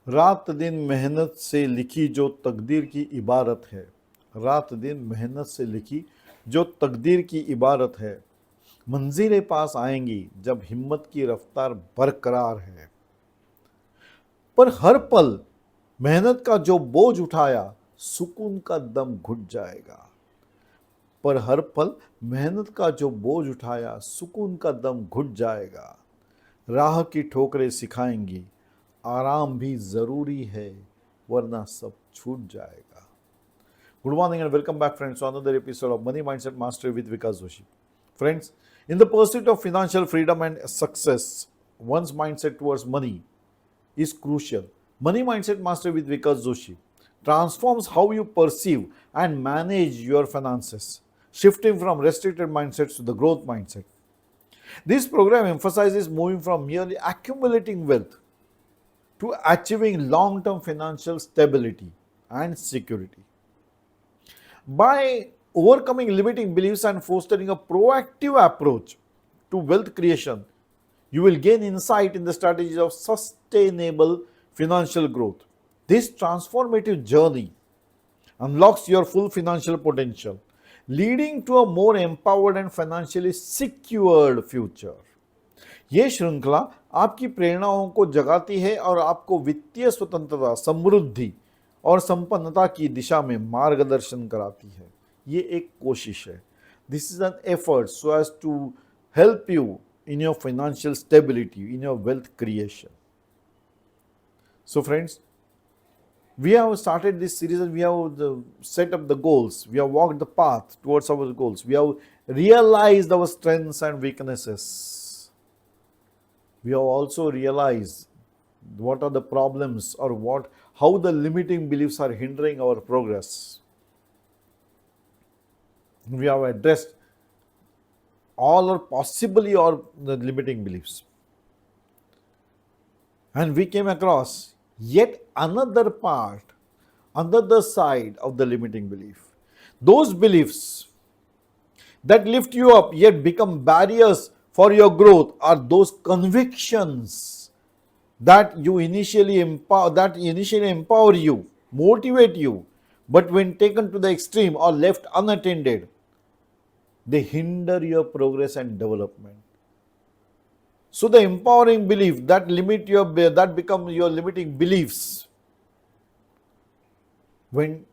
रात दिन मेहनत से लिखी जो तकदीर की इबारत है। रात दिन मेहनत से लिखी जो तकदीर की इबारत है। मंजिलें पास आएंगी जब हिम्मत की रफ्तार बरकरार है। पर हर पल मेहनत का जो बोझ उठाया, सुकून का दम घुट जाएगा। पर हर पल मेहनत का जो बोझ उठाया, सुकून का दम घुट जाएगा। राह की ठोकरें सिखाएंगी, आराम भी जरूरी है, वरना सब छूट जाएगा। Good morning and welcome back, friends, to another episode of Money Mindset Mastery with Vikas Joshi. Friends, in the pursuit of financial freedom and success, one's mindset towards money is crucial. Money Mindset Mastery with Vikas Joshi transforms how you perceive and manage your finances, shifting from restricted mindsets to the growth mindset. This program emphasizes moving from merely accumulating wealth to achieving long term financial stability and security. By overcoming limiting beliefs and fostering a proactive approach to wealth creation, you will gain insight in the strategies of sustainable financial growth. This transformative journey unlocks your full financial potential, leading to a more empowered and financially secured future. ये श्रृंखला आपकी प्रेरणाओं को जगाती है और आपको वित्तीय स्वतंत्रता, समृद्धि और संपन्नता की दिशा में मार्गदर्शन कराती है। ये एक कोशिश है। This is an effort so as to help you in your financial stability, in your wealth creation. So friends, we have started this series and we have set up the goals. We have walked the path towards our goals. We have realized our strengths and weaknesses. We have also realized what are the problems or how the limiting beliefs are hindering our progress. We have addressed all or possibly or the limiting beliefs. And we came across yet another part, another side of the limiting belief. Those beliefs that lift you up yet become barriers for your growth are those convictions that initially empower you, motivate you, but when taken to the extreme or left unattended, they hinder your progress and development. So the empowering belief that become your limiting beliefs when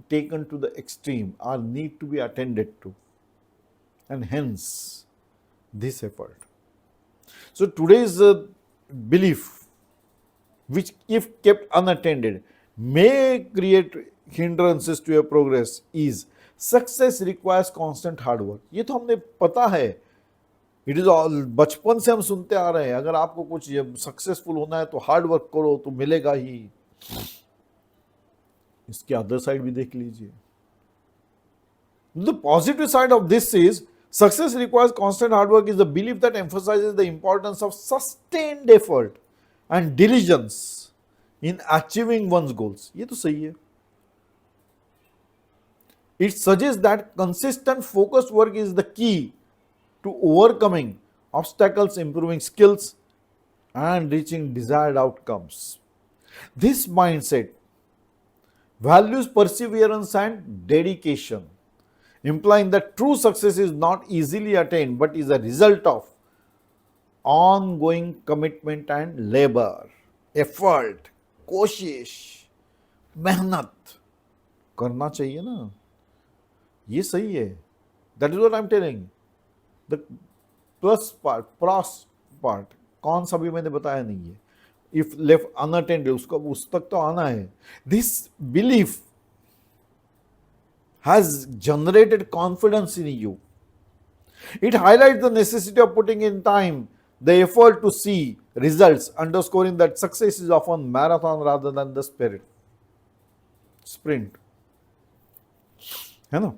taken to the extreme are need to be attended to, and hence this effort. So today's belief, which if kept unattended may create hindrances to your progress, is success requires constant hard work. ये तो हमने पता है, it is all बचपन से हम सुनते आ रहे हैं। अगर आपको कुछ सक्सेसफुल होना है तो हार्ड वर्क करो तो मिलेगा ही। इसकी अदर साइड भी देख लीजिए। The positive side of this is success requires constant hard work is the belief that emphasises the importance of sustained effort and diligence in achieving one's goals. ये तो सही है। It suggest that consistent focused work is the key to overcoming obstacles, improving skills, and reaching desired outcomes. This mindset values perseverance and dedication, implying that true success is not easily attained but is a result of ongoing commitment and labor, effort, कोशिश, मेहनत करना चाहिए ना। ये सही है। That is what I'm telling. The plus part, pros part, कौन सा भी मैंने बताया नहीं है। इफ लेफ्ट अनअटेंडेड उसको उस तक तो आना है। This belief has generated confidence in you. It highlights the necessity of putting in time, the effort to see results, underscoring that success is often marathon rather than the sprint. है ना?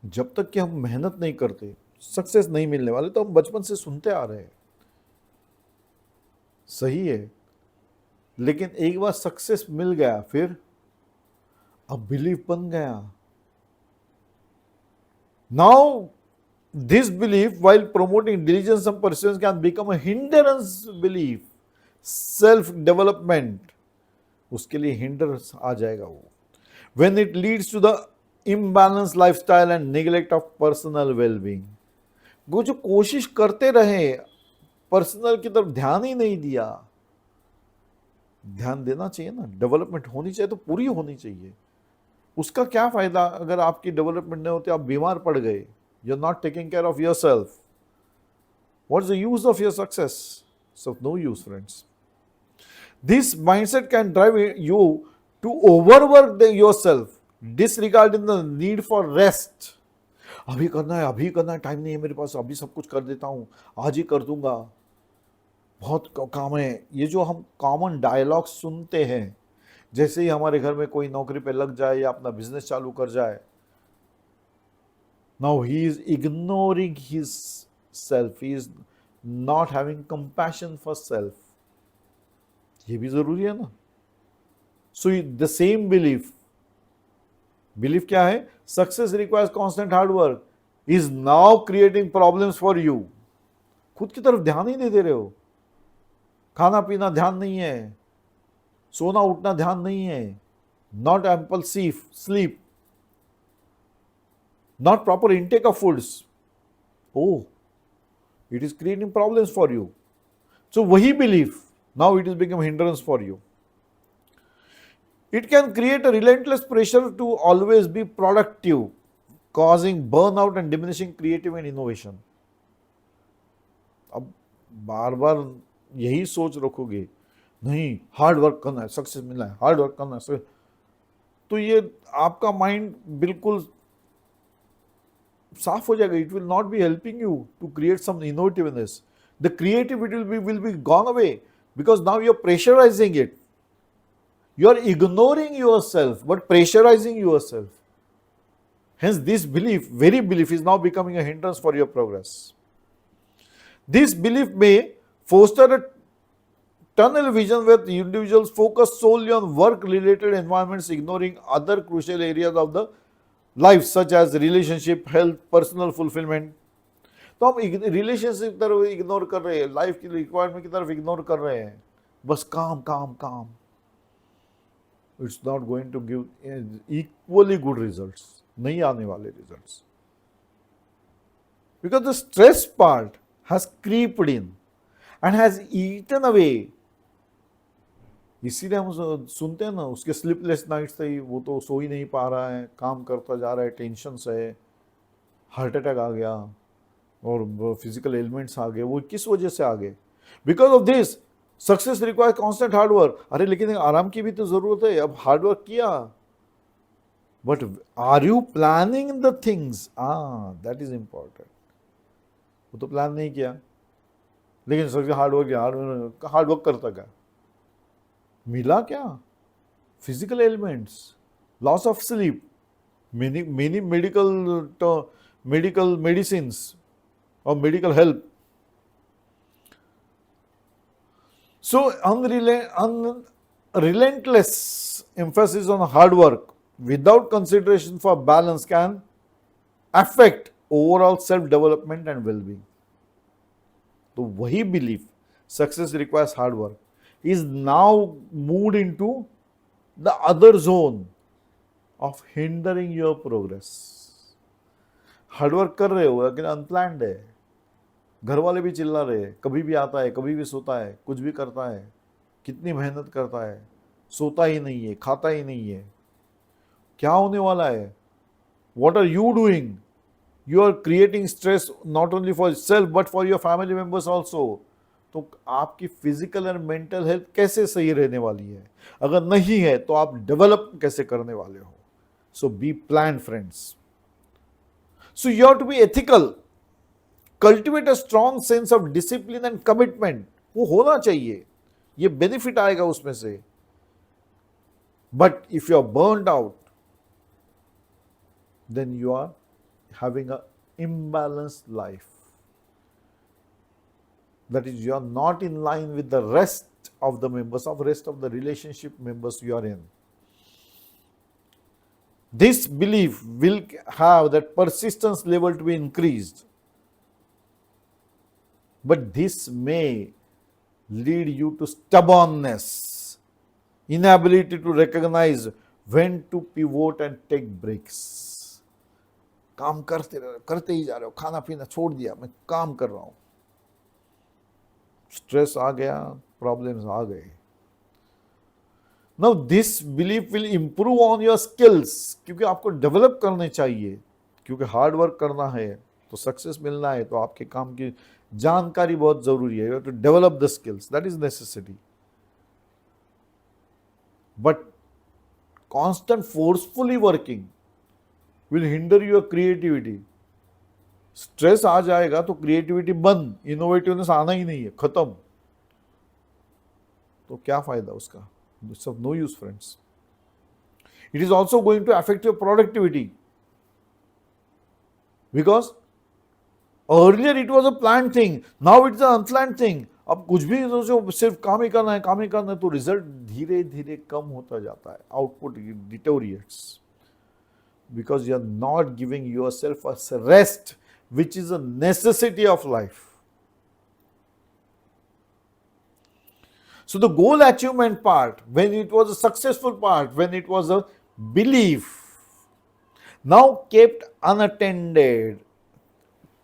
जब तक कि हम मेहनत नहीं करते सक्सेस नहीं मिलने वाले। तो हम बचपन से सुनते आ रहे हैं, सही है। लेकिन एक बार सक्सेस मिल गया फिर अब बिलीफ बन गया। Now this belief while promoting diligence and perseverance can become a hindrance belief, self development, उसके लिए हिंड्रेंस आ जाएगा वो। When it leads to the imbalance lifestyle and neglect of personal wellbeing, वो जो कोशिश करते रहे, पर्सनल की तरफ ध्यान ही नहीं दिया। ध्यान देना चाहिए ना, डेवलपमेंट होनी चाहिए तो पूरी होनी चाहिए। उसका क्या फायदा अगर आपकी डेवलपमेंट नहीं होती, आप बीमार पड़ गए, you are not taking care of your self, what is the use of your success? So no use friends. This mindset can drive you to overwork yourself, disregarding the need for rest. अभी करना है, time नहीं है मेरे पास, अभी सब कुछ कर देता हूं, आज ही कर दूंगा, बहुत काम है। ये जो हम कॉमन डायलॉग सुनते हैं, जैसे ही हमारे घर में कोई नौकरी पे लग जाए या अपना बिजनेस चालू कर जाए, now he is ignoring his self, he is not having compassion for self. ये भी जरूरी है ना। सो द सेम बिलीफ क्या है? Success requires constant hard work is now creating problems for you. खुद की तरफ ध्यान ही नहीं दे रहे हो, खाना पीना ध्यान नहीं है, सोना उठना ध्यान नहीं है, not ample sleep, not proper intake of foods, oh it is creating problems for you. So वही belief now it is become hindrance for you. It can create a relentless pressure to always be productive, causing burnout and diminishing creative and innovation. अब बार बार यही सोच रखोगे, नहीं hard work करना है, success मिलना है, हार्ड वर्क करना है, तो ये आपका माइंड बिल्कुल साफ हो जाएगा। It will not be helping you to create some innovativeness. The creativity will be gone away because now you are pressurising it. You are ignoring yourself but pressurizing yourself. Hence this belief, very belief, is now becoming a hindrance for your progress. This belief may foster a tunnel vision where the individuals focus solely on work related environments, ignoring other crucial areas of the life such as relationship, health, personal fulfillment. तो हम relationship की तरफ ignore कर रहे हैं, life की requirement की तरफ इग्नोर कर रहे हैं, बस काम काम काम। It's not going to give equally good results, नहीं आने वाले results, because the stress part has creeped in and has eaten away. इसीलिए हम सुनते हैं ना, उसके स्लीपलेस नाइट्स थे, वो तो सो ही नहीं पा रहा है, काम करता जा रहा है, टेंशन है, हार्ट अटैक आ गया और फिजिकल एलिमेंट्स आ गए। वो किस वजह से आ गए? Because of this success require constant hard work. अरे लेकिन आराम की भी तो जरूरत है। अब हार्ड वर्क किया, but are you planning the things? That is important. वो तो प्लान नहीं किया, लेकिन सबसे हार्ड वर्क करता क्या? मिला क्या? Physical elements, loss of sleep, many medical medicines और medical help. So relentless emphasis on hard work without consideration for balance can affect overall self-development and well-being. तो वही belief, success requires hard work, is now moved into the other zone of hindering your progress. Hard work कर रहे हो लेकिन unplanned है, घर वाले भी चिल्ला रहे हैं, कभी भी आता है, कभी भी सोता है, कुछ भी करता है, कितनी मेहनत करता है, सोता ही नहीं है, खाता ही नहीं है, क्या होने वाला है? What are you doing? You are creating stress not only for yourself but for your family members also. तो आपकी फिजिकल और मेंटल हेल्थ कैसे सही रहने वाली है? अगर नहीं है तो आप डेवलप कैसे करने वाले हो? So B plan friends. So you have to be ethical, cultivate a strong sense of discipline and commitment. वो होना चाहिए, ये बेनिफिट आएगा उसमें से। But if you are burnt out, then you are having a imbalanced life. That is, you are not in line with the rest of the members of the relationship members you are in. This belief will have that persistence level to be increased, but this may lead you to stubbornness, inability to recognize when to pivot and take breaks. काम करते ही जा रहे हो, खाना पीना छोड़ दिया, मैं काम कर रहा हूं, स्ट्रेस आ गया, प्रॉब्लम्स आ गए. Now this belief will improve on your skills, क्योंकि आपको डेवलप करने चाहिए, क्योंकि हार्ड वर्क करना है तो सक्सेस मिलना है, तो आपके काम की जानकारी बहुत जरूरी है. You have to develop the skills, that is necessity. But constant forcefully working will hinder your creativity. Stress आ जाएगा तो क्रिएटिविटी बंद, इनोवेटिवनेस आना ही नहीं है, खत्म. तो क्या फायदा उसका? It's of no use friends. It is also going to affect your productivity, because earlier it was a plan thing, now it's a unplan thing. अब कुछ भी सोचो, सिर्फ काम ही करना है, काम ही करना है, तो रिजल्ट धीरे धीरे कम होता जाता है, output deteriorates, because you are not giving yourself a rest which is a necessity of life. So the goal achievement part, when it was a successful part, when it was a belief, now kept unattended,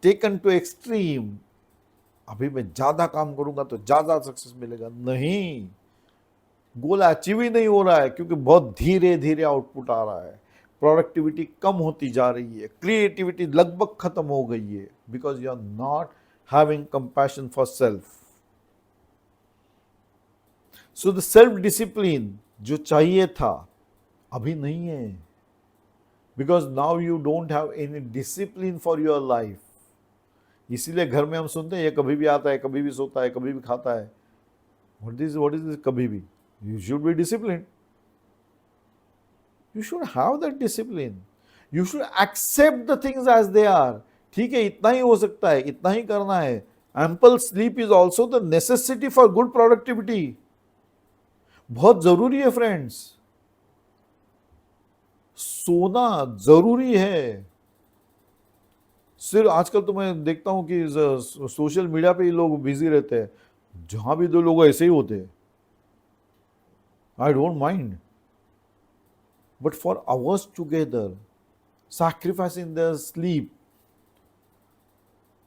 taken to extreme. अभी मैं ज्यादा काम करूंगा तो ज्यादा success मिलेगा, नहीं, goal achieve ही नहीं हो रहा है, क्योंकि बहुत धीरे धीरे आउटपुट आ रहा है, प्रोडक्टिविटी कम होती जा रही है, क्रिएटिविटी लगभग खत्म हो गई है, because you are not having compassion for self. So the self discipline जो चाहिए था अभी नहीं है, because now you don't have any discipline for your life. इसीलिए घर में हम सुनते हैं, ये कभी भी आता है, कभी भी सोता है, कभी भी खाता है. व्हाट इज दिस कभी भी? You should be discipline. You should have that discipline. You should accept the things as they are. ठीक है, इतना ही हो सकता है, इतना ही करना है. Ample sleep is also the necessity for good productivity. बहुत जरूरी है फ्रेंड्स, सोना जरूरी है. सिर्फ आजकल तो मैं देखता हूं कि सोशल मीडिया पे ही लोग बिजी रहते हैं, जहां भी दो लोग ऐसे ही होते हैं. I don't mind, but for hours together, sacrificing the sleep,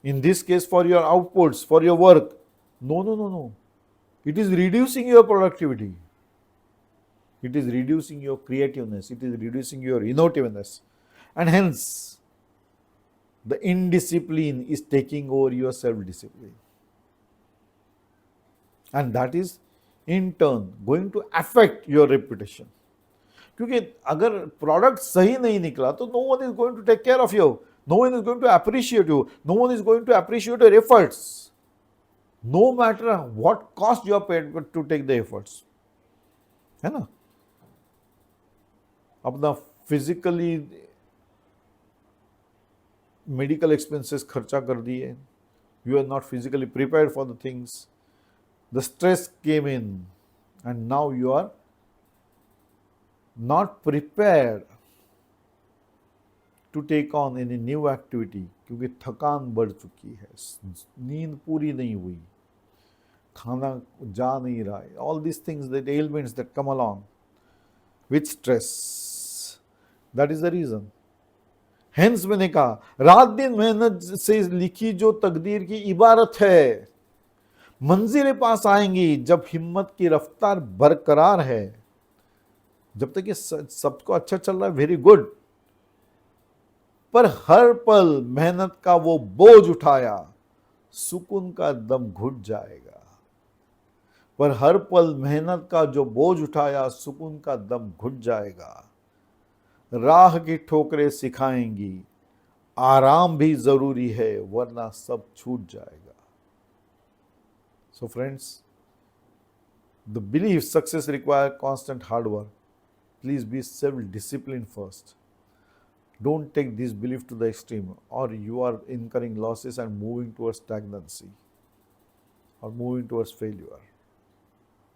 in this case for your outputs, for your work, no, it is reducing your productivity, it is reducing your creativeness, it is reducing your innovativeness, and hence the indiscipline is taking over your self-discipline, and that is in turn going to affect your reputation. क्योंकि अगर product सही नहीं निकला तो no one is going to take care of you, no one is going to appreciate you, no one is going to appreciate your efforts, no matter what cost you are paid to take the efforts, है ना. अपना physically medical expenses खर्चा कर दिए, you are not physically prepared for the things, the stress came in, and now you are not prepared to take on any new activity, क्योंकि थकान बढ़ चुकी है, नींद पूरी नहीं हुई, खाना जा नहीं रहा है. All these things, the ailments that come along with stress, that is the reason. Hence मैंने कहा, रात दिन मेहनत से लिखी जो तकदीर की इबारत है, मंजिलें पास आएंगी जब हिम्मत की रफ्तार बरकरार है. जब तक ये सबको अच्छा चल रहा है, वेरी गुड, पर हर पल मेहनत का वो बोझ उठाया, सुकून का दम घुट जाएगा. पर हर पल मेहनत का जो बोझ उठाया, सुकून का दम घुट जाएगा. राह की ठोकरें सिखाएंगी, आराम भी जरूरी है, वरना सब छूट जाएगा. So friends, the believe success require constant hard work. Please be self-disciplined first. Don't take this belief to the extreme, or you are incurring losses and moving towards stagnancy or moving towards failure.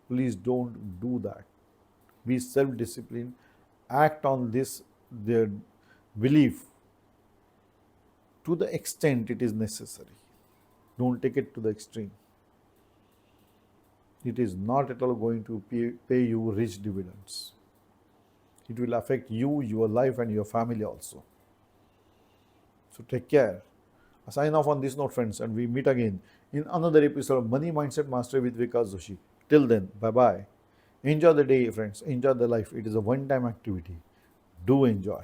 Please don't do that. Be self-disciplined. Act on this their belief to the extent it is necessary. Don't take it to the extreme. it is not at all going to pay you rich dividends. It will affect you, your life, and your family also. So take care. I sign off on this note, friends, and we meet again in another episode of Money Mindset Mastery with Vikas Joshi. Till then, bye bye. Enjoy the day, friends. Enjoy the life. It is a one time activity. Do enjoy.